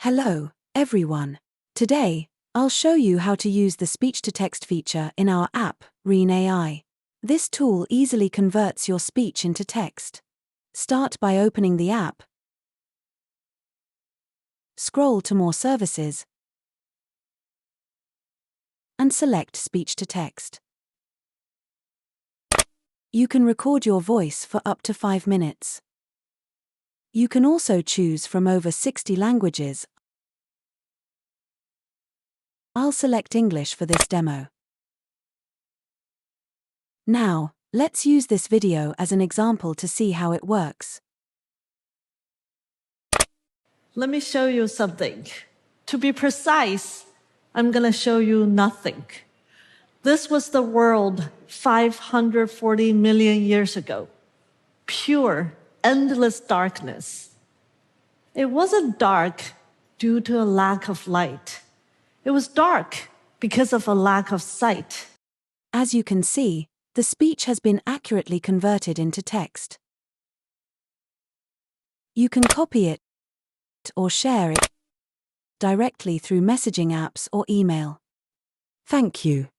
Hello, everyone. Today, I'll show you how to use the speech-to-text feature in our app, Reen AI. This tool easily converts your speech into text. Start by opening the app. Scroll to More Services and select Speech-to-Text. You can record your voice for up to 5 minutes. You can also choose from over 60 languages. I'll select English for this demo. Now, let's use this video as an example to see how it works. Let me show you something. To be precise, I'm going to show you nothing. This was the world 540 million years ago. Pure, endless darkness. It wasn't dark due to a lack of light. It was dark because of a lack of sight. As you can see, the speech has been accurately converted into text. You can copy it or share it directly through messaging apps or email. Thank you.